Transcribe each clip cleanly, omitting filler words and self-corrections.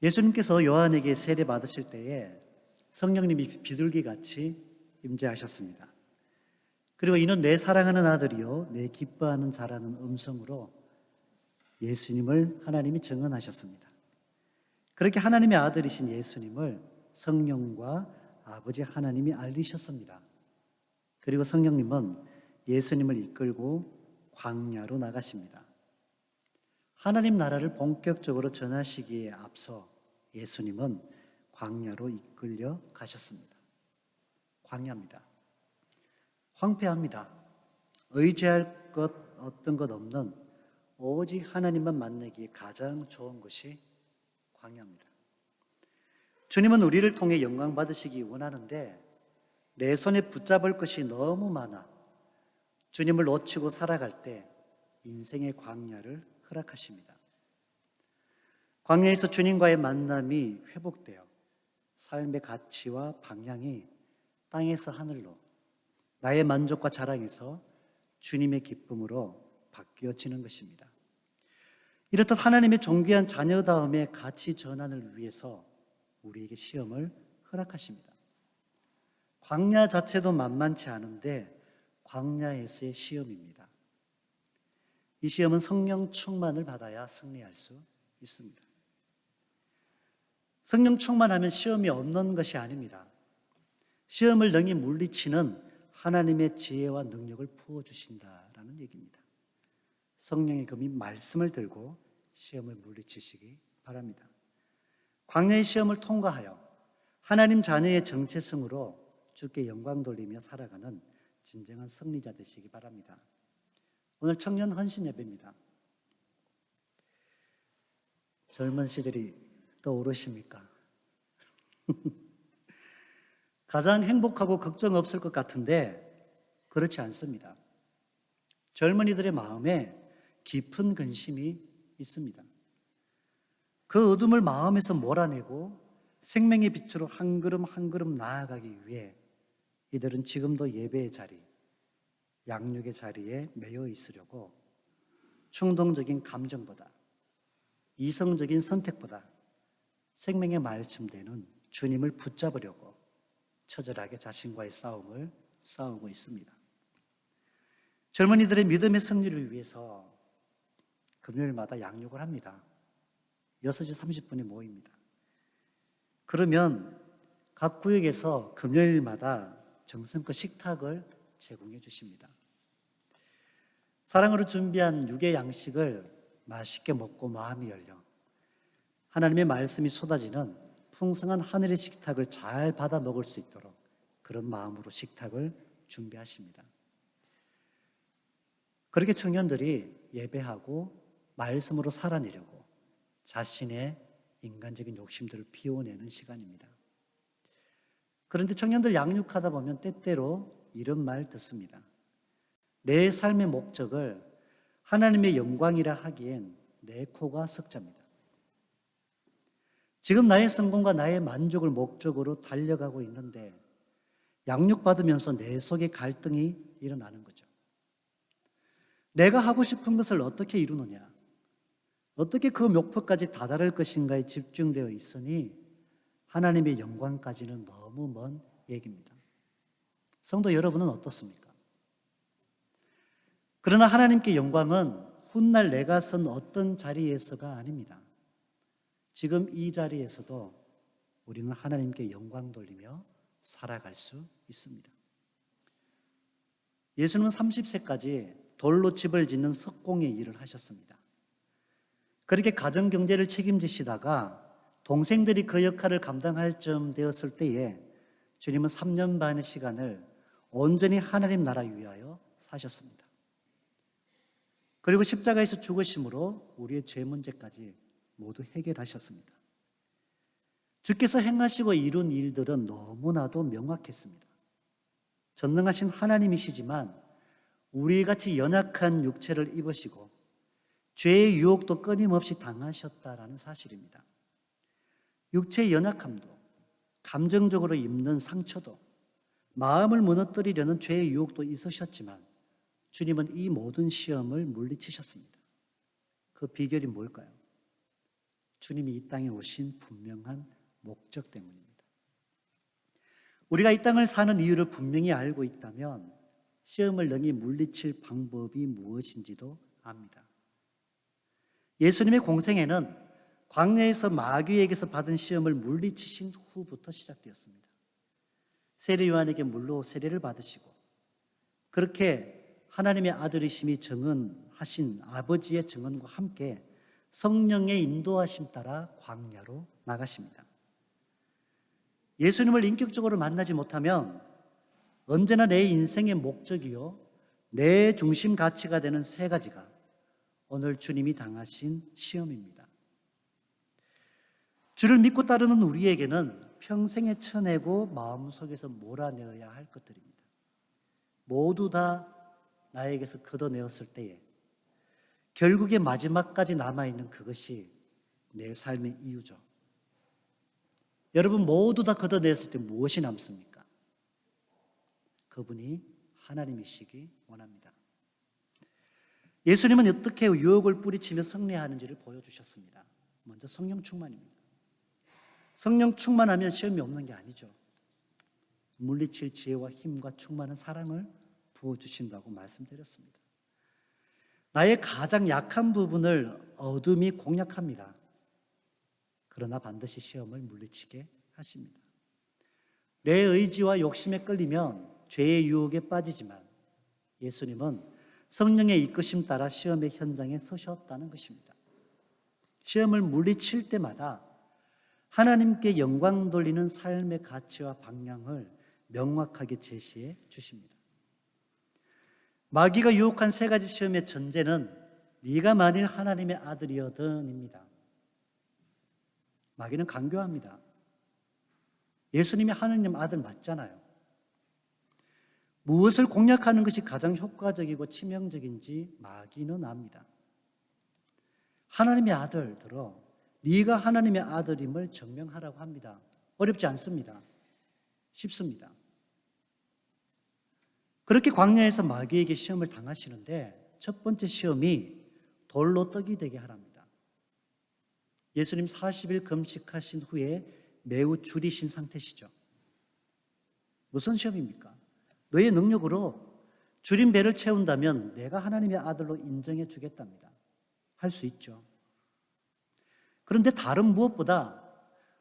예수님께서 요한에게 세례 받으실 때에 성령님이 비둘기같이 임재하셨습니다. 그리고 이는 내 사랑하는 아들이요 내 기뻐하는 자라는 음성으로 예수님을 하나님이 증언하셨습니다. 그렇게 하나님의 아들이신 예수님을 성령과 아버지 하나님이 알리셨습니다. 그리고 성령님은 예수님을 이끌고 광야로 나가십니다. 하나님 나라를 본격적으로 전하시기에 앞서 예수님은 광야로 이끌려 가셨습니다. 광야입니다. 황폐합니다. 의지할 것 어떤 것 없는 오직 하나님만 만나기에 가장 좋은 것이 광야입니다. 주님은 우리를 통해 영광 받으시기 원하는데 내 손에 붙잡을 것이 너무 많아 주님을 놓치고 살아갈 때 인생의 광야를 허락하십니다. 광야에서 주님과의 만남이 회복되어 삶의 가치와 방향이 땅에서 하늘로, 나의 만족과 자랑에서 주님의 기쁨으로 바뀌어지는 것입니다. 이렇듯 하나님의 존귀한 자녀다움의 가치 전환을 위해서 우리에게 시험을 허락하십니다. 광야 자체도 만만치 않은데 광야에서의 시험입니다. 이 시험은 성령 충만을 받아야 승리할 수 있습니다. 성령 충만하면 시험이 없는 것이 아닙니다. 시험을 능히 물리치는 하나님의 지혜와 능력을 부어주신다라는 얘기입니다. 성령의 금이 말씀을 들고 시험을 물리치시기 바랍니다. 광야의 시험을 통과하여 하나님 자녀의 정체성으로 주께 영광 돌리며 살아가는 진정한 승리자 되시기 바랍니다. 오늘 청년 헌신 예배입니다. 젊은 시절이 떠오르십니까? 가장 행복하고 걱정 없을 것 같은데 그렇지 않습니다. 젊은이들의 마음에 깊은 근심이 있습니다. 그 어둠을 마음에서 몰아내고 생명의 빛으로 한 걸음 한 걸음 나아가기 위해 이들은 지금도 예배의 자리, 양육의 자리에 매여 있으려고 충동적인 감정보다, 이성적인 선택보다 생명의 말씀되는 주님을 붙잡으려고 처절하게 자신과의 싸움을 싸우고 있습니다. 젊은이들의 믿음의 승리를 위해서 금요일마다 양육을 합니다. 6시 30분에 모입니다. 그러면 각 구역에서 금요일마다 정성껏 식탁을 제공해 주십니다. 사랑으로 준비한 육의 양식을 맛있게 먹고 마음이 열려 하나님의 말씀이 쏟아지는 풍성한 하늘의 식탁을 잘 받아 먹을 수 있도록 그런 마음으로 식탁을 준비하십니다. 그렇게 청년들이 예배하고 말씀으로 살아내려고 자신의 인간적인 욕심들을 피워내는 시간입니다. 그런데 청년들 양육하다 보면 때때로 이런 말 듣습니다. 내 삶의 목적을 하나님의 영광이라 하기엔 내 코가 석자입니다. 지금 나의 성공과 나의 만족을 목적으로 달려가고 있는데 양육받으면서 내 속에 갈등이 일어나는 거죠. 내가 하고 싶은 것을 어떻게 이루느냐, 어떻게 그 목표까지 다다를 것인가에 집중되어 있으니 하나님의 영광까지는 너무 먼 얘기입니다. 성도 여러분은 어떻습니까? 그러나 하나님께 영광은 훗날 내가 선 어떤 자리에서가 아닙니다. 지금 이 자리에서도 우리는 하나님께 영광 돌리며 살아갈 수 있습니다. 예수님은 30세까지 돌로 집을 짓는 석공의 일을 하셨습니다. 그렇게 가정 경제를 책임지시다가 동생들이 그 역할을 감당할 쯤 되었을 때에 주님은 3년 반의 시간을 온전히 하나님 나라 위하여 사셨습니다. 그리고 십자가에서 죽으심으로 우리의 죄 문제까지 모두 해결하셨습니다. 주께서 행하시고 이룬 일들은 너무나도 명확했습니다. 전능하신 하나님이시지만 우리같이 연약한 육체를 입으시고 죄의 유혹도 끊임없이 당하셨다라는 사실입니다. 육체의 연약함도, 감정적으로 입는 상처도, 마음을 무너뜨리려는 죄의 유혹도 있으셨지만 주님은 이 모든 시험을 물리치셨습니다. 그 비결이 뭘까요? 주님이 이 땅에 오신 분명한 목적 때문입니다. 우리가 이 땅을 사는 이유를 분명히 알고 있다면 시험을 능히 물리칠 방법이 무엇인지도 압니다. 예수님의 공생애는 광야에서 마귀에게서 받은 시험을 물리치신 후부터 시작되었습니다. 세례 요한에게 물로 세례를 받으시고 그렇게 하나님의 아들이심이 증언하신 아버지의 증언과 함께 성령의 인도하심 따라 광야로 나가십니다. 예수님을 인격적으로 만나지 못하면 언제나 내 인생의 목적이요 내 중심 가치가 되는 세 가지가 오늘 주님이 당하신 시험입니다. 주를 믿고 따르는 우리에게는 평생에 쳐내고 마음속에서 몰아내어야 할 것들입니다. 모두 다 나에게서 걷어내었을 때에 결국에 마지막까지 남아있는 그것이 내 삶의 이유죠. 여러분 모두 다 걷어냈을 때 무엇이 남습니까? 그분이 하나님이시기 원합니다. 예수님은 어떻게 유혹을 뿌리치며 승리하는지를 보여주셨습니다. 먼저 성령 충만입니다. 성령 충만하면 시험이 없는 게 아니죠. 물리칠 지혜와 힘과 충만한 사랑을 부어주신다고 말씀드렸습니다. 나의 가장 약한 부분을 어둠이 공략합니다. 그러나 반드시 시험을 물리치게 하십니다. 내 의지와 욕심에 끌리면 죄의 유혹에 빠지지만 예수님은 성령의 이끄심 따라 시험의 현장에 서셨다는 것입니다. 시험을 물리칠 때마다 하나님께 영광 돌리는 삶의 가치와 방향을 명확하게 제시해 주십니다. 마귀가 유혹한 세 가지 시험의 전제는 네가 만일 하나님의 아들이여든입니다. 마귀는 강교합니다. 예수님이 하나님 아들 맞잖아요. 무엇을 공략하는 것이 가장 효과적이고 치명적인지 마귀는 압니다. 하나님의 아들 들어 네가 하나님의 아들임을 증명하라고 합니다. 어렵지 않습니다. 쉽습니다. 그렇게 광야에서 마귀에게 시험을 당하시는데 첫 번째 시험이 돌로 떡이 되게 하랍니다. 예수님 40일 금식하신 후에 매우 줄이신 상태시죠. 무슨 시험입니까? 너의 능력으로 줄인 배를 채운다면 내가 하나님의 아들로 인정해 주겠답니다. 할 수 있죠. 그런데 다른 무엇보다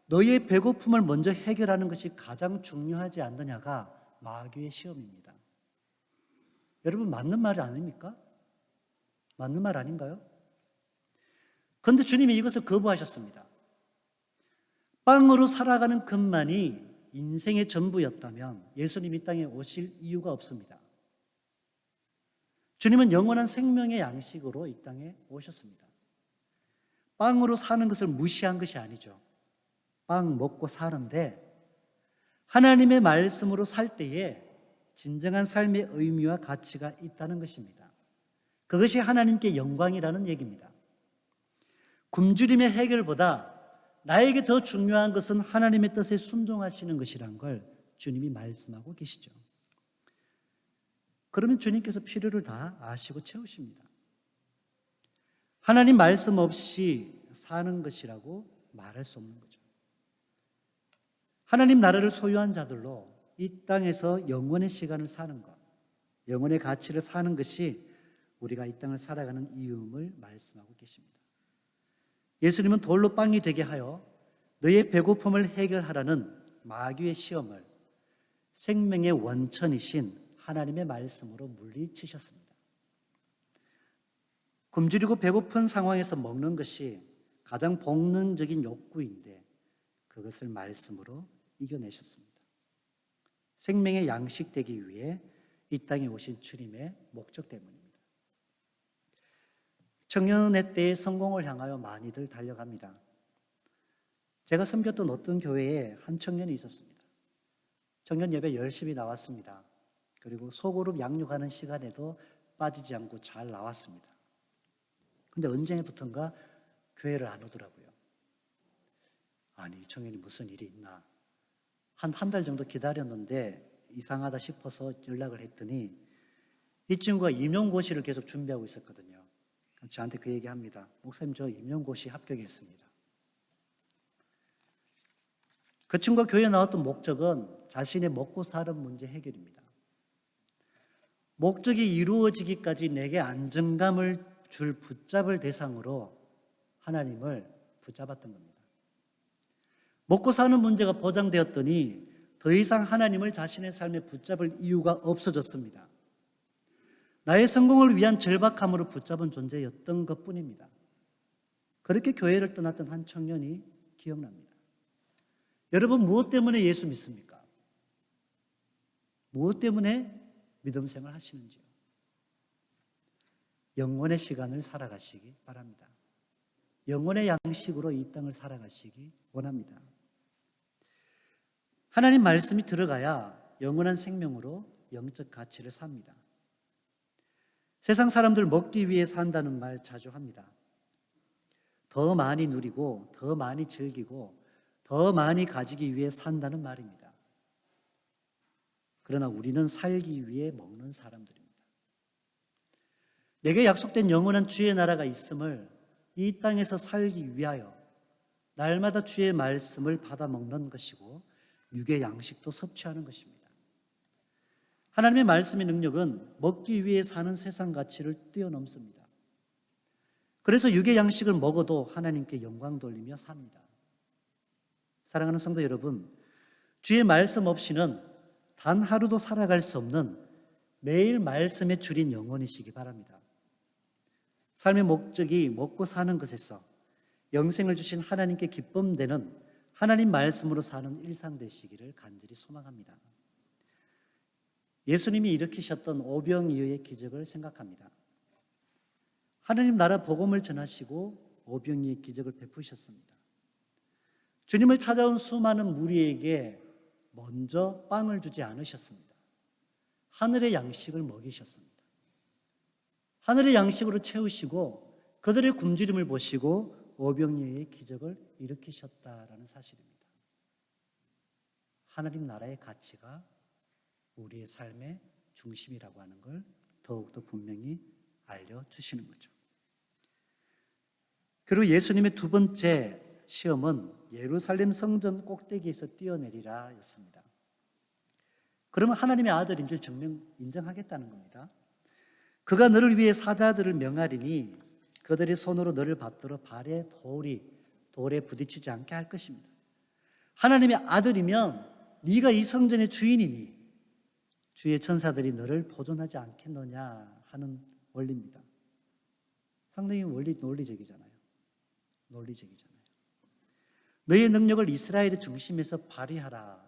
너의 배고픔을 먼저 해결하는 것이 가장 중요하지 않느냐가 마귀의 시험입니다. 여러분 맞는 말 아닙니까? 맞는 말 아닌가요? 그런데 주님이 이것을 거부하셨습니다. 빵으로 살아가는 것만이 인생의 전부였다면 예수님이 이 땅에 오실 이유가 없습니다. 주님은 영원한 생명의 양식으로 이 땅에 오셨습니다. 빵으로 사는 것을 무시한 것이 아니죠. 빵 먹고 사는데 하나님의 말씀으로 살 때에 진정한 삶의 의미와 가치가 있다는 것입니다. 그것이 하나님께 영광이라는 얘기입니다. 굶주림의 해결보다 나에게 더 중요한 것은 하나님의 뜻에 순종하시는 것이란 걸 주님이 말씀하고 계시죠. 그러면 주님께서 필요를 다 아시고 채우십니다. 하나님 말씀 없이 사는 것이라고 말할 수 없는 거죠. 하나님 나라를 소유한 자들로 이 땅에서 영원의 시간을 사는 것, 영원의 가치를 사는 것이 우리가 이 땅을 살아가는 이유임을 말씀하고 계십니다. 예수님은 돌로 빵이 되게 하여 너의 배고픔을 해결하라는 마귀의 시험을 생명의 원천이신 하나님의 말씀으로 물리치셨습니다. 굶주리고 배고픈 상황에서 먹는 것이 가장 본능적인 욕구인데 그것을 말씀으로 이겨내셨습니다. 생명의 양식 되기 위해 이 땅에 오신 주님의 목적 때문입니다. 청년의 때의 성공을 향하여 많이들 달려갑니다. 제가 섬겼던 어떤 교회에 한 청년이 있었습니다. 청년 예배 열심히 나왔습니다. 그리고 소그룹 양육하는 시간에도 빠지지 않고 잘 나왔습니다. 근데 언제부턴가 교회를 안 오더라고요. 아니, 이 청년이 무슨 일이 있나. 한 달 정도 기다렸는데 이상하다 싶어서 연락을 했더니 이 친구가 임용고시를 계속 준비하고 있었거든요. 저한테 그 얘기합니다. 목사님, 저 임용고시 합격했습니다. 그 친구가 교회에 나왔던 목적은 자신의 먹고 사는 문제 해결입니다. 목적이 이루어지기까지 내게 안정감을 줄 붙잡을 대상으로 하나님을 붙잡았던 겁니다. 먹고 사는 문제가 보장되었더니 더 이상 하나님을 자신의 삶에 붙잡을 이유가 없어졌습니다. 나의 성공을 위한 절박함으로 붙잡은 존재였던 것뿐입니다. 그렇게 교회를 떠났던 한 청년이 기억납니다. 여러분, 무엇 때문에 예수 믿습니까? 무엇 때문에 믿음 생활 하시는지요? 영원의 시간을 살아가시기 바랍니다. 영원의 양식으로 이 땅을 살아가시기 원합니다. 하나님 말씀이 들어가야 영원한 생명으로 영적 가치를 삽니다. 세상 사람들 먹기 위해 산다는 말 자주 합니다. 더 많이 누리고 더 많이 즐기고 더 많이 가지기 위해 산다는 말입니다. 그러나 우리는 살기 위해 먹는 사람들입니다. 내게 약속된 영원한 주의 나라가 있음을 이 땅에서 살기 위하여 날마다 주의 말씀을 받아 먹는 것이고 육의 양식도 섭취하는 것입니다. 하나님의 말씀의 능력은 먹기 위해 사는 세상 가치를 뛰어넘습니다. 그래서 육의 양식을 먹어도 하나님께 영광 돌리며 삽니다. 사랑하는 성도 여러분, 주의 말씀 없이는 단 하루도 살아갈 수 없는 매일 말씀에 줄인 영혼이시기 바랍니다. 삶의 목적이 먹고 사는 것에서 영생을 주신 하나님께 기쁨되는 하나님 말씀으로 사는 일상 되시기를 간절히 소망합니다. 예수님이 일으키셨던 오병이어의 기적을 생각합니다. 하나님 나라 복음을 전하시고 오병이어의 기적을 베푸셨습니다. 주님을 찾아온 수많은 무리에게 먼저 빵을 주지 않으셨습니다. 하늘의 양식을 먹이셨습니다. 하늘의 양식으로 채우시고 그들의 굶주림을 보시고 오병이어의 기적을 일으키셨다라는 사실입니다. 하나님 나라의 가치가 우리의 삶의 중심이라고 하는 걸 더욱더 분명히 알려주시는 거죠. 그리고 예수님의 두 번째 시험은 예루살렘 성전 꼭대기에서 뛰어내리라 였습니다. 그러면 하나님의 아들인 줄 인정하겠다는 겁니다. 그가 너를 위해 사자들을 명하리니 그들의 손으로 너를 받들어 발에 돌에 부딪히지 않게 할 것입니다. 하나님의 아들이면 네가 이 성전의 주인이니 주의 천사들이 너를 보존하지 않겠느냐 하는 원리입니다. 상당히 논리적이잖아요. 너의 능력을 이스라엘의 중심에서 발휘하라.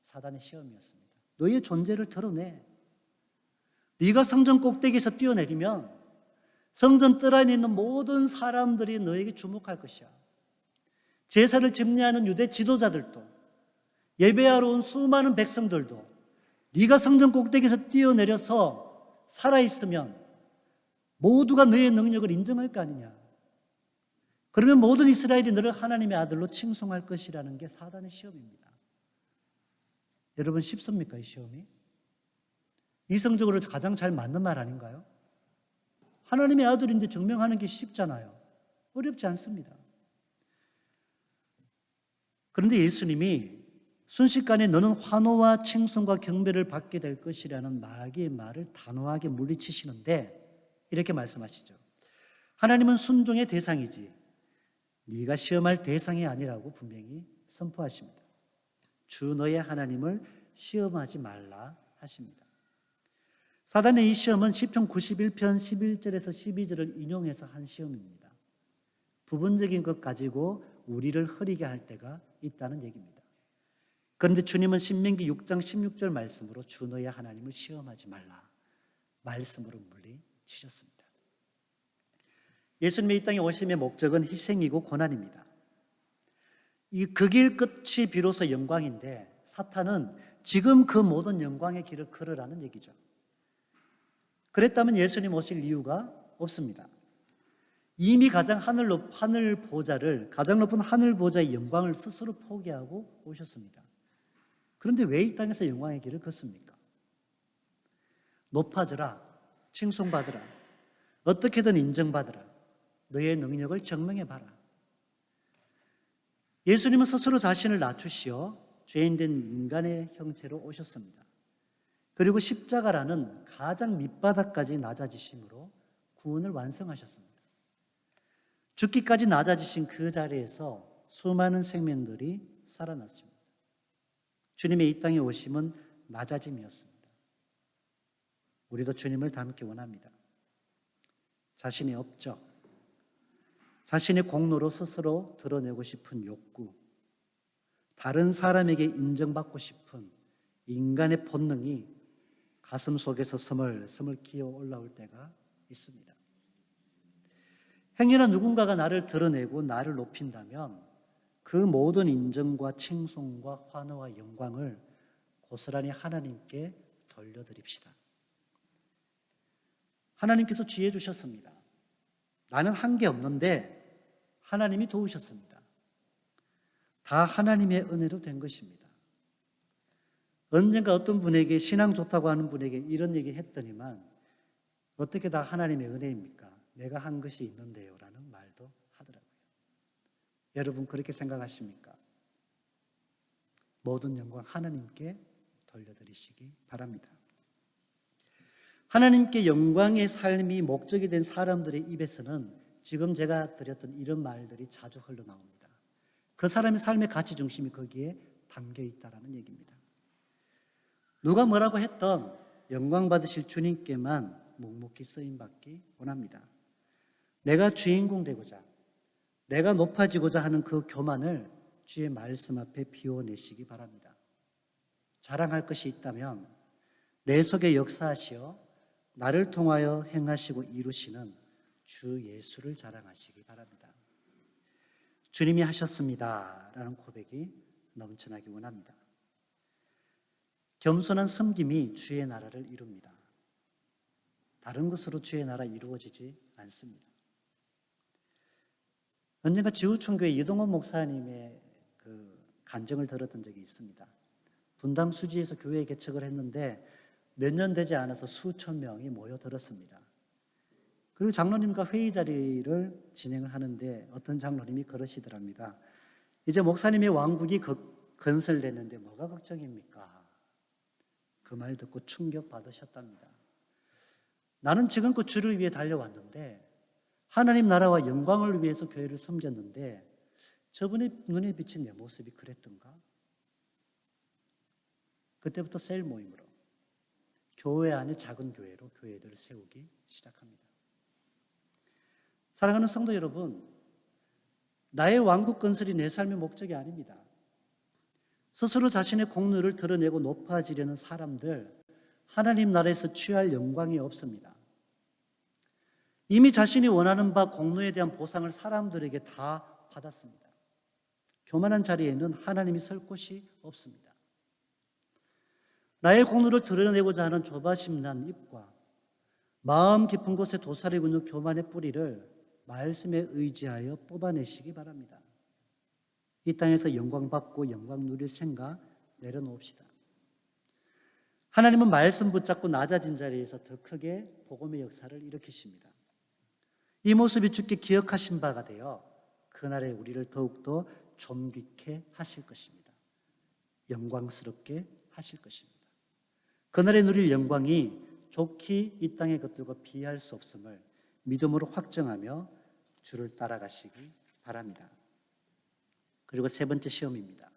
사단의 시험이었습니다. 너의 존재를 드러내. 네가 성전 꼭대기에서 뛰어내리면 성전 뜰 안에 있는 모든 사람들이 너에게 주목할 것이야. 제사를 집례하는 유대 지도자들도, 예배하러 온 수많은 백성들도 네가 성전 꼭대기에서 뛰어내려서 살아있으면 모두가 너의 능력을 인정할 거 아니냐. 그러면 모든 이스라엘이 너를 하나님의 아들로 칭송할 것이라는 게 사단의 시험입니다. 여러분, 쉽습니까, 이 시험이? 이성적으로 가장 잘 맞는 말 아닌가요? 하나님의 아들인데 증명하는 게 쉽잖아요. 어렵지 않습니다. 그런데 예수님이 순식간에 너는 환호와 칭송과 경배를 받게 될 것이라는 마귀의 말을 단호하게 물리치시는데 이렇게 말씀하시죠. 하나님은 순종의 대상이지 네가 시험할 대상이 아니라고 분명히 선포하십니다. 주 너의 하나님을 시험하지 말라 하십니다. 사단의 이 시험은 시편 91편 11절에서 12절을 인용해서 한 시험입니다. 부분적인 것 가지고 우리를 흐리게 할 때가 있다는 얘기입니다. 그런데 주님은 신명기 6장 16절 말씀으로 주 너의 하나님을 시험하지 말라 말씀으로 물리치셨습니다. 예수님의 이 땅에 오심의 목적은 희생이고 고난입니다. 그 길 끝이 비로소 영광인데 사탄은 지금 그 모든 영광의 길을 걸으라는 얘기죠. 그랬다면 예수님 오실 이유가 없습니다. 이미 가장 가장 높은 하늘 보좌의 영광을 스스로 포기하고 오셨습니다. 그런데 왜 이 땅에서 영광의 길을 걷습니까? 높아져라, 칭송받으라, 어떻게든 인정받으라, 너의 능력을 증명해봐라. 예수님은 스스로 자신을 낮추시어 죄인된 인간의 형체로 오셨습니다. 그리고 십자가라는 가장 밑바닥까지 낮아지심으로 구원을 완성하셨습니다. 죽기까지 낮아지신 그 자리에서 수많은 생명들이 살아났습니다. 주님의 이 땅에 오심은 낮아짐이었습니다. 우리도 주님을 닮기 원합니다. 자신의 업적, 자신의 공로로 스스로 드러내고 싶은 욕구, 다른 사람에게 인정받고 싶은 인간의 본능이 가슴 속에서 스멀스멀 기어 올라올 때가 있습니다. 행여나 누군가가 나를 드러내고 나를 높인다면 그 모든 인정과 칭송과 환호와 영광을 고스란히 하나님께 돌려드립시다. 하나님께서 지혜 주셨습니다. 나는 한 게 없는데 하나님이 도우셨습니다. 다 하나님의 은혜로 된 것입니다. 언젠가 어떤 분에게, 신앙 좋다고 하는 분에게 이런 얘기 했더니만 어떻게 다 하나님의 은혜입니까? 내가 한 것이 있는데요 라는 말도 하더라고요. 여러분 그렇게 생각하십니까? 모든 영광 하나님께 돌려드리시기 바랍니다. 하나님께 영광의 삶이 목적이 된 사람들의 입에서는 지금 제가 드렸던 이런 말들이 자주 흘러나옵니다. 그 사람의 삶의 가치 중심이 거기에 담겨 있다는 얘기입니다. 누가 뭐라고 했던 영광 받으실 주님께만 묵묵히 쓰임받기 원합니다. 내가 주인공 되고자, 내가 높아지고자 하는 그 교만을 주의 말씀 앞에 비워내시기 바랍니다. 자랑할 것이 있다면 내 속에 역사하시어 나를 통하여 행하시고 이루시는 주 예수를 자랑하시기 바랍니다. 주님이 하셨습니다 라는 고백이 넘쳐나기 원합니다. 겸손한 섬김이 주의 나라를 이룹니다. 다른 것으로 주의 나라 이루어지지 않습니다. 언젠가 지구촌교회 이동원 목사님의 그 간증을 들었던 적이 있습니다. 분당 수지에서 교회 개척을 했는데 몇 년 되지 않아서 수천 명이 모여들었습니다. 그리고 장로님과 회의 자리를 진행을 하는데 어떤 장로님이 그러시더랍니다. 이제 목사님의 왕국이 건설됐는데 뭐가 걱정입니까? 그 말 듣고 충격받으셨답니다. 나는 지금껏 주를 위해 달려왔는데 하나님 나라와 영광을 위해서 교회를 섬겼는데 저분의 눈에 비친 내 모습이 그랬던가? 그때부터 셀 모임으로 교회 안에 작은 교회로 교회들을 세우기 시작합니다. 사랑하는 성도 여러분, 나의 왕국 건설이 내 삶의 목적이 아닙니다. 스스로 자신의 공로를 드러내고 높아지려는 사람들, 하나님 나라에서 취할 영광이 없습니다. 이미 자신이 원하는 바 공로에 대한 보상을 사람들에게 다 받았습니다. 교만한 자리에는 하나님이 설 곳이 없습니다. 나의 공로를 드러내고자 하는 조바심 난 입과 마음 깊은 곳에 도사리고 있는 교만의 뿌리를 말씀에 의지하여 뽑아내시기 바랍니다. 이 땅에서 영광 받고 영광 누릴 생각 내려놓읍시다. 하나님은 말씀 붙잡고 낮아진 자리에서 더 크게 복음의 역사를 일으키십니다. 이 모습이 주께 기억하신 바가 되어 그날에 우리를 더욱더 존귀케 하실 것입니다. 영광스럽게 하실 것입니다. 그날에 누릴 영광이 좋게 이 땅의 것들과 비할 수 없음을 믿음으로 확정하며 주를 따라가시기 바랍니다. 그리고 세 번째 시험입니다.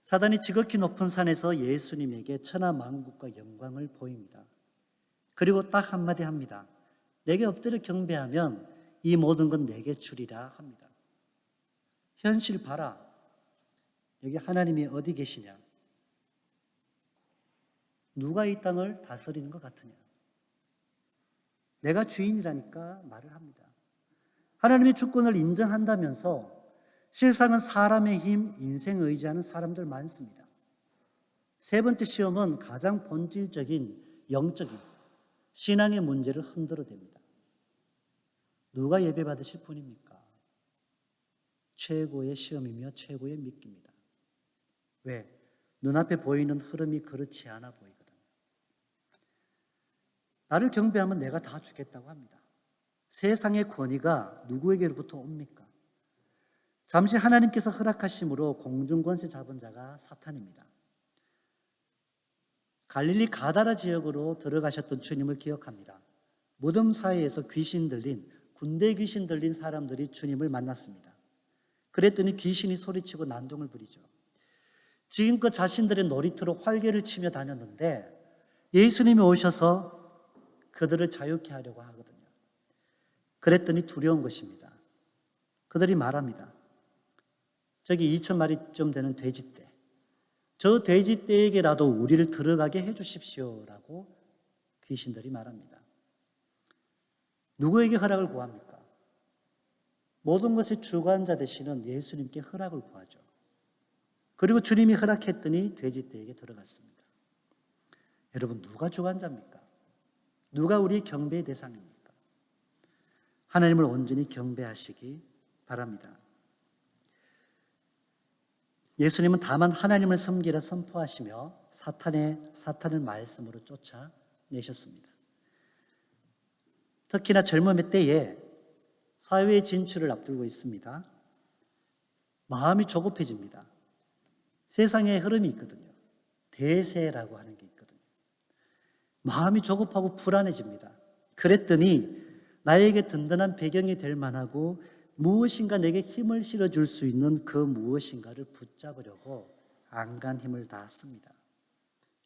사단이 지극히 높은 산에서 예수님에게 천하 만국과 영광을 보입니다. 그리고 딱 한마디 합니다. 내게 엎드려 경배하면 이 모든 건 내게 주리라 합니다. 현실 봐라. 여기 하나님이 어디 계시냐? 누가 이 땅을 다스리는 것 같으냐? 내가 주인이라니까 말을 합니다. 하나님의 주권을 인정한다면서 세상은 사람의 힘, 인생을 의지하는 사람들 많습니다. 세 번째 시험은 가장 본질적인 영적인 신앙의 문제를 흔들어댑니다. 누가 예배 받으실 분입니까? 최고의 시험이며 최고의 미끼입니다. 왜? 눈앞에 보이는 흐름이 그렇지 않아 보이거든요. 나를 경배하면 내가 다 주겠다고 합니다. 세상의 권위가 누구에게로부터 옵니까? 잠시 하나님께서 허락하심으로 공중권세 잡은 자가 사탄입니다. 갈릴리 가다라 지역으로 들어가셨던 주님을 기억합니다. 무덤 사이에서 군대 귀신 들린 사람들이 주님을 만났습니다. 그랬더니 귀신이 소리치고 난동을 부리죠. 지금껏 자신들의 놀이터로 활개를 치며 다녔는데 예수님이 오셔서 그들을 자유케 하려고 하거든요. 그랬더니 두려운 것입니다. 그들이 말합니다. 저기 2,000마리쯤 되는 돼지떼, 저 돼지떼에게라도 우리를 들어가게 해주십시오라고 귀신들이 말합니다. 누구에게 허락을 구합니까? 모든 것의 주관자 되시는 예수님께 허락을 구하죠. 그리고 주님이 허락했더니 돼지떼에게 들어갔습니다. 여러분, 누가 주관자입니까? 누가 우리의 경배의 대상입니까? 하나님을 온전히 경배하시기 바랍니다. 예수님은 다만 하나님을 섬기라 선포하시며 사탄을 말씀으로 쫓아내셨습니다. 특히나 젊음의 때에 사회의 진출을 앞두고 있습니다. 마음이 조급해집니다. 세상에 흐름이 있거든요. 대세라고 하는 게 있거든요. 마음이 조급하고 불안해집니다. 그랬더니 나에게 든든한 배경이 될 만하고 무엇인가 내게 힘을 실어줄 수 있는 그 무엇인가를 붙잡으려고 안간 힘을 다 씁니다.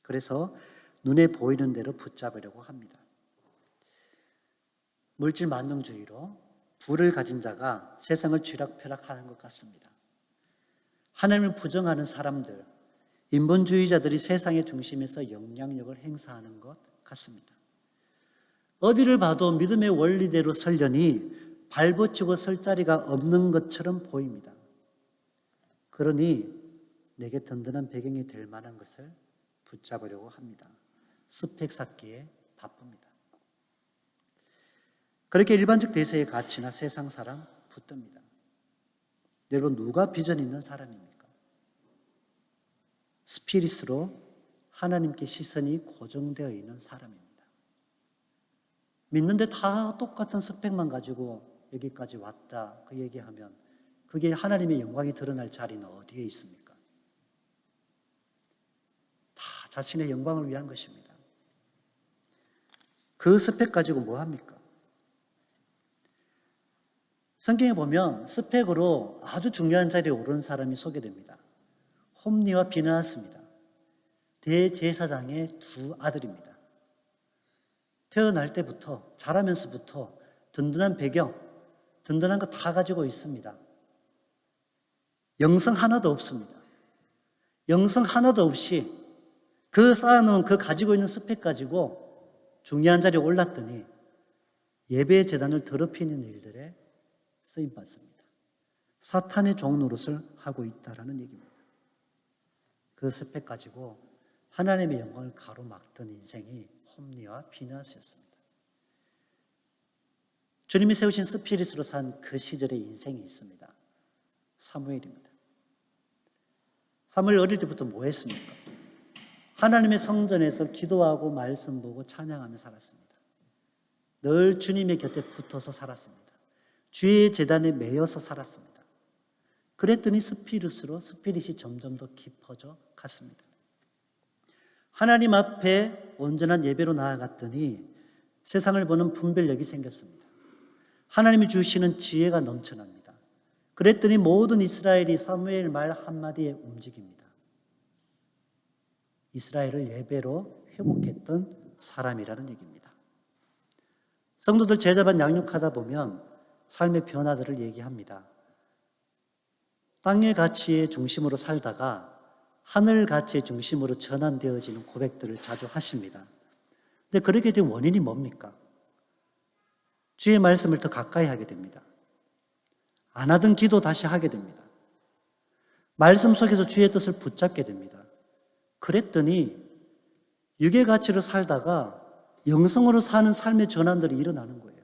그래서 눈에 보이는 대로 붙잡으려고 합니다. 물질 만능주의로 부를 가진 자가 세상을 쥐락펴락하는 것 같습니다. 하나님을 부정하는 사람들, 인본주의자들이 세상의 중심에서 영향력을 행사하는 것 같습니다. 어디를 봐도 믿음의 원리대로 서려니 발붙이고 설 자리가 없는 것처럼 보입니다. 그러니 내게 든든한 배경이 될 만한 것을 붙잡으려고 합니다. 스펙 쌓기에 바쁩니다. 그렇게 일반적 대세의 가치나 세상 사람 붙듭니다. 여러분, 누가 비전 있는 사람입니까? 스피릿으로 하나님께 시선이 고정되어 있는 사람입니다. 믿는데 다 똑같은 스펙만 가지고 여기까지 왔다 그 얘기하면 그게 하나님의 영광이 드러날 자리는 어디에 있습니까? 다 자신의 영광을 위한 것입니다. 그 스펙 가지고 뭐 합니까? 성경에 보면 스펙으로 아주 중요한 자리에 오른 사람이 소개됩니다. 홈리와 비느하스입니다. 대제사장의 두 아들입니다. 태어날 때부터 자라면서부터 든든한 배경, 든든한 거 다 가지고 있습니다. 영성 하나도 없습니다. 영성 하나도 없이 그 쌓아놓은 그 가지고 있는 스펙 가지고 중요한 자리에 올랐더니 예배의 제단을 더럽히는 일들에 쓰임받습니다. 사탄의 종 노릇을 하고 있다라는 얘기입니다. 그 스펙 가지고 하나님의 영광을 가로막던 인생이 홈리와 비느하스였습니다. 주님이 세우신 스피릿으로 산 그 시절의 인생이 있습니다. 사무엘입니다. 사무엘 어릴 때부터 뭐 했습니까? 하나님의 성전에서 기도하고 말씀 보고 찬양하며 살았습니다. 늘 주님의 곁에 붙어서 살았습니다. 주의 제단에 매여서 살았습니다. 그랬더니 스피릿이 점점 더 깊어져 갔습니다. 하나님 앞에 온전한 예배로 나아갔더니 세상을 보는 분별력이 생겼습니다. 하나님이 주시는 지혜가 넘쳐납니다. 그랬더니 모든 이스라엘이 사무엘 말 한마디에 움직입니다. 이스라엘을 예배로 회복했던 사람이라는 얘기입니다. 성도들 제자반 양육하다 보면 삶의 변화들을 얘기합니다. 땅의 가치의 중심으로 살다가 하늘 가치의 중심으로 전환되어지는 고백들을 자주 하십니다. 근데 그렇게 된 원인이 뭡니까? 주의 말씀을 더 가까이 하게 됩니다. 안 하던 기도 다시 하게 됩니다. 말씀 속에서 주의 뜻을 붙잡게 됩니다. 그랬더니 육의 가치로 살다가 영성으로 사는 삶의 전환들이 일어나는 거예요.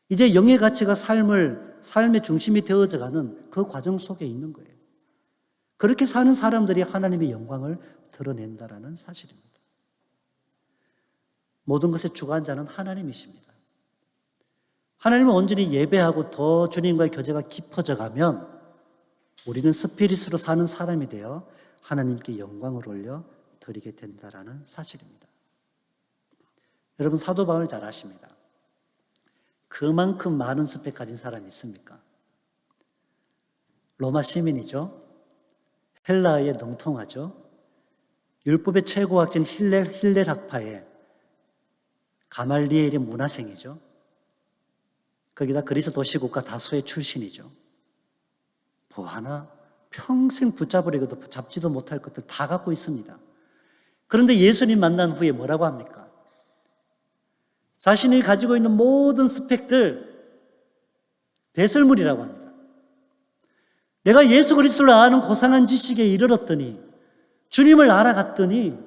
이제 영의 가치가 삶의 중심이 되어져가는 그 과정 속에 있는 거예요. 그렇게 사는 사람들이 하나님의 영광을 드러낸다라는 사실입니다. 모든 것의 주관자는 하나님이십니다. 하나님을 온전히 예배하고 더 주님과의 교제가 깊어져 가면 우리는 스피릿으로 사는 사람이 되어 하나님께 영광을 올려 드리게 된다라는 사실입니다. 여러분, 사도 바울 잘 아십니다. 그만큼 많은 스펙 가진 사람이 있습니까? 로마 시민이죠. 헬라어에 능통하죠. 율법의 최고학자인 힐렐 학파의 가말리엘의 문화생이죠. 거기다 그리스 도시국가 다수의 출신이죠. 뭐 하나 평생 붙잡으려고도 잡지도 못할 것들 다 갖고 있습니다. 그런데 예수님 만난 후에 뭐라고 합니까? 자신이 가지고 있는 모든 스펙들 배설물이라고 합니다. 내가 예수 그리스도를 아는 고상한 지식에 이르렀더니, 주님을 알아갔더니,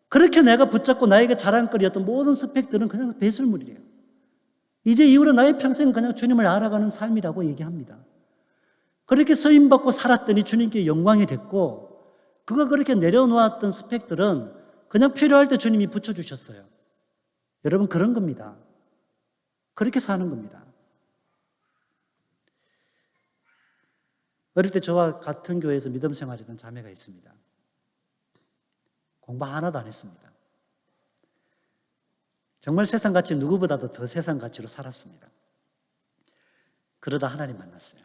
그렇게 내가 붙잡고 나에게 자랑거리였던 모든 스펙들은 그냥 배설물이에요. 이제 이후로 나의 평생은 그냥 주님을 알아가는 삶이라고 얘기합니다. 그렇게 쓰임받고 살았더니 주님께 영광이 됐고, 그가 그렇게 내려놓았던 스펙들은 그냥 필요할 때 주님이 붙여주셨어요. 여러분, 그런 겁니다. 그렇게 사는 겁니다. 어릴 때 저와 같은 교회에서 믿음 생활했던 자매가 있습니다. 공부 하나도 안 했습니다. 정말 세상같이 누구보다도 더 세상같이로 살았습니다. 그러다 하나님 만났어요.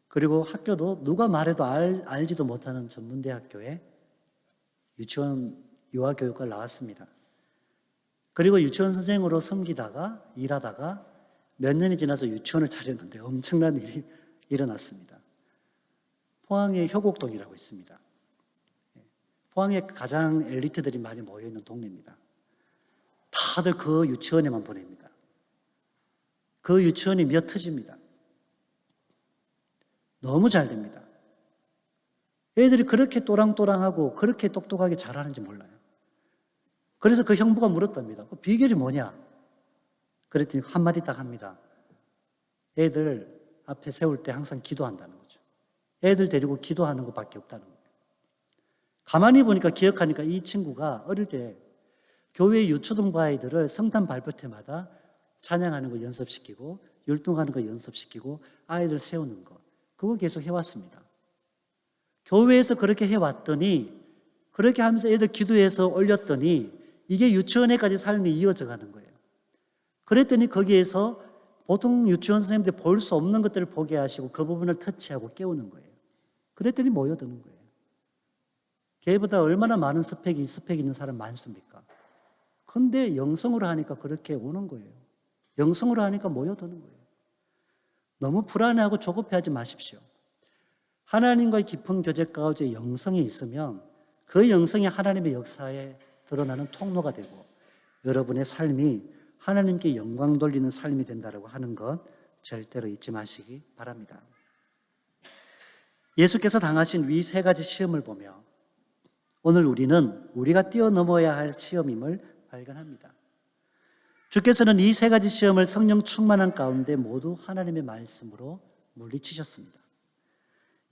그리고 학교도 누가 말해도 알지도 못하는 전문대학교에 유치원 유아교육과를 나왔습니다. 그리고 유치원 선생으로 섬기다가 일하다가 몇 년이 지나서 유치원을 차렸는데 엄청난 일이 일어났습니다. 포항에 효곡동이라고 있습니다. 포항에 가장 엘리트들이 많이 모여있는 동네입니다. 다들 그 유치원에만 보냅니다. 그 유치원이 미어 터집니다. 너무 잘 됩니다. 애들이 그렇게 또랑또랑하고 그렇게 똑똑하게 잘하는지 몰라요. 그래서 그 형부가 물었답니다. 그 비결이 뭐냐? 그랬더니 한마디 딱 합니다. 애들 앞에 세울 때 항상 기도한다는 거죠. 애들 데리고 기도하는 것밖에 없다는 거예요. 가만히 보니까 기억하니까 이 친구가 어릴 때 교회 유초등부 아이들을 성탄 발표 때마다 찬양하는 거 연습시키고 율동하는 거 연습시키고 아이들 세우는 거, 그거 계속 해왔습니다. 교회에서 그렇게 해왔더니, 그렇게 하면서 애들 기도해서 올렸더니 이게 유치원에까지 삶이 이어져 가는 거예요. 그랬더니 거기에서 보통 유치원 선생님들이 볼 수 없는 것들을 보게 하시고 그 부분을 터치하고 깨우는 거예요. 그랬더니 모여드는 거예요. 걔보다 얼마나 많은 스펙이 있는 사람 많습니까? 근데 영성으로 하니까 그렇게 오는 거예요. 영성으로 하니까 모여드는 거예요. 너무 불안해하고 조급해하지 마십시오. 하나님과의 깊은 교제 가운데 영성이 있으면 그 영성이 하나님의 역사에 드러나는 통로가 되고 여러분의 삶이 하나님께 영광 돌리는 삶이 된다고 하는 것 절대로 잊지 마시기 바랍니다. 예수께서 당하신 위 세 가지 시험을 보며 오늘 우리는 우리가 뛰어넘어야 할 시험임을 발견합니다. 주께서는 이 세 가지 시험을 성령 충만한 가운데 모두 하나님의 말씀으로 물리치셨습니다.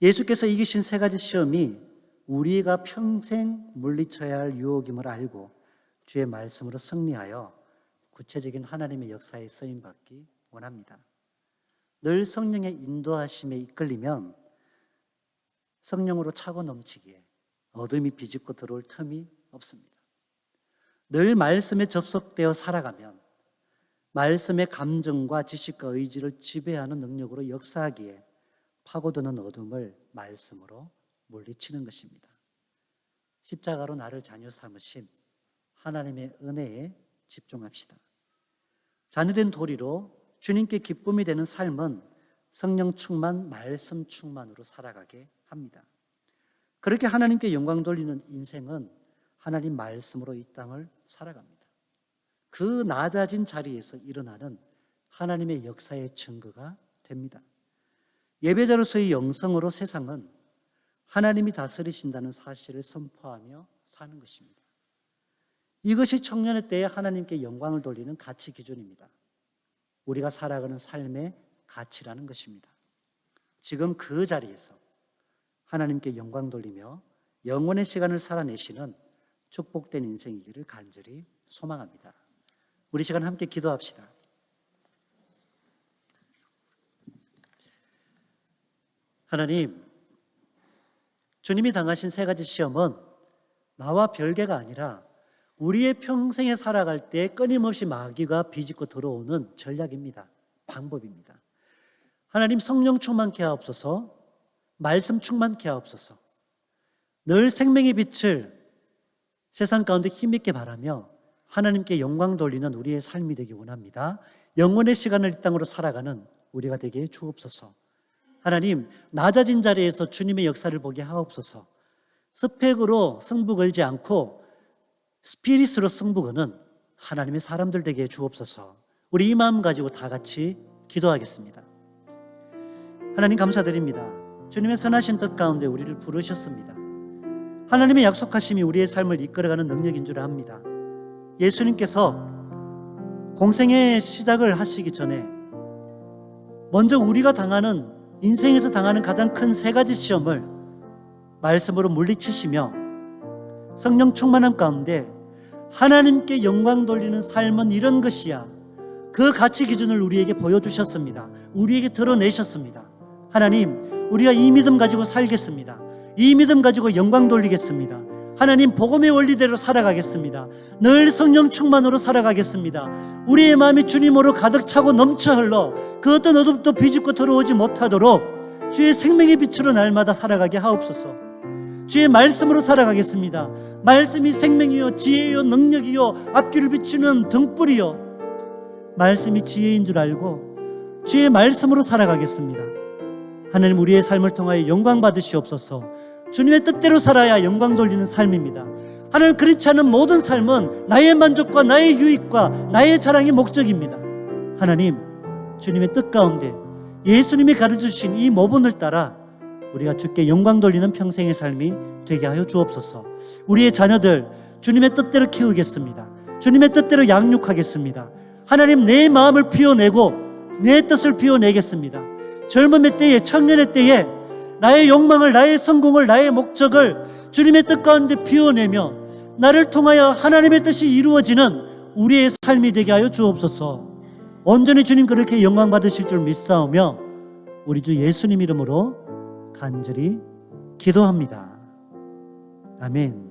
예수께서 이기신 세 가지 시험이 우리가 평생 물리쳐야 할 유혹임을 알고 주의 말씀으로 승리하여 구체적인 하나님의 역사에 쓰임받기 원합니다. 늘 성령의 인도하심에 이끌리면 성령으로 차고 넘치기에 어둠이 비집고 들어올 틈이 없습니다. 늘 말씀에 접속되어 살아가면 말씀의 감정과 지식과 의지를 지배하는 능력으로 역사하기에 파고드는 어둠을 말씀으로 물리치는 것입니다. 십자가로 나를 자녀 삼으신 하나님의 은혜에 집중합시다. 자녀된 도리로 주님께 기쁨이 되는 삶은 성령 충만, 말씀 충만으로 살아가게 합니다. 그렇게 하나님께 영광 돌리는 인생은 하나님 말씀으로 이 땅을 살아갑니다. 그 낮아진 자리에서 일어나는 하나님의 역사의 증거가 됩니다. 예배자로서의 영성으로 세상은 하나님이 다스리신다는 사실을 선포하며 사는 것입니다. 이것이 청년의 때에 하나님께 영광을 돌리는 가치 기준입니다. 우리가 살아가는 삶의 가치라는 것입니다. 지금 그 자리에서 하나님께 영광 돌리며 영원의 시간을 살아내시는 축복된 인생이기를 간절히 소망합니다. 우리 시간 함께 기도합시다. 하나님, 주님이 당하신 세 가지 시험은 나와 별개가 아니라 우리의 평생에 살아갈 때 끊임없이 마귀가 비집고 들어오는 전략입니다. 방법입니다. 하나님, 성령 충만케 하옵소서, 말씀 충만케 하옵소서, 늘 생명의 빛을 세상 가운데 힘있게 바라며 하나님께 영광 돌리는 우리의 삶이 되기 원합니다. 영원의 시간을 이 땅으로 살아가는 우리가 되게 주옵소서. 하나님, 낮아진 자리에서 주님의 역사를 보게 하옵소서. 스펙으로 승부 걸지 않고 스피릿으로 승부 거는 하나님의 사람들 되게 주옵소서. 우리 이 마음 가지고 다 같이 기도하겠습니다. 하나님, 감사드립니다. 주님의 선하신 뜻 가운데 우리를 부르셨습니다. 하나님의 약속하심이 우리의 삶을 이끌어가는 능력인 줄 압니다. 예수님께서 공생의 시작을 하시기 전에 먼저 우리가 당하는, 인생에서 당하는 가장 큰 세 가지 시험을 말씀으로 물리치시며 성령 충만함 가운데 하나님께 영광 돌리는 삶은 이런 것이야, 그 가치 기준을 우리에게 보여주셨습니다. 우리에게 드러내셨습니다. 하나님, 우리가 이 믿음 가지고 살겠습니다. 이 믿음 가지고 영광 돌리겠습니다. 하나님, 복음의 원리대로 살아가겠습니다. 늘 성령 충만으로 살아가겠습니다. 우리의 마음이 주님으로 가득 차고 넘쳐 흘러 그 어떤 어둠도 비집고 들어오지 못하도록 주의 생명의 빛으로 날마다 살아가게 하옵소서. 주의 말씀으로 살아가겠습니다. 말씀이 생명이요 지혜요 능력이요 앞길을 비추는 등불이요, 말씀이 지혜인 줄 알고 주의 말씀으로 살아가겠습니다. 하나님, 우리의 삶을 통하여 영광 받으시옵소서. 주님의 뜻대로 살아야 영광 돌리는 삶입니다. 하나님, 그렇지 않은 모든 삶은 나의 만족과 나의 유익과 나의 자랑이 목적입니다. 하나님, 주님의 뜻 가운데 예수님이 가르쳐주신 이 모본을 따라 우리가 주께 영광 돌리는 평생의 삶이 되게 하여 주옵소서. 우리의 자녀들 주님의 뜻대로 키우겠습니다. 주님의 뜻대로 양육하겠습니다. 하나님, 내 마음을 피워내고 내 뜻을 피워내겠습니다. 젊음의 때에, 청년의 때에 나의 욕망을, 나의 성공을, 나의 목적을 주님의 뜻 가운데 피워내며 나를 통하여 하나님의 뜻이 이루어지는 우리의 삶이 되게 하여 주옵소서. 온전히 주님 그렇게 영광 받으실 줄 믿사오며 우리 주 예수님 이름으로 간절히 기도합니다. 아멘.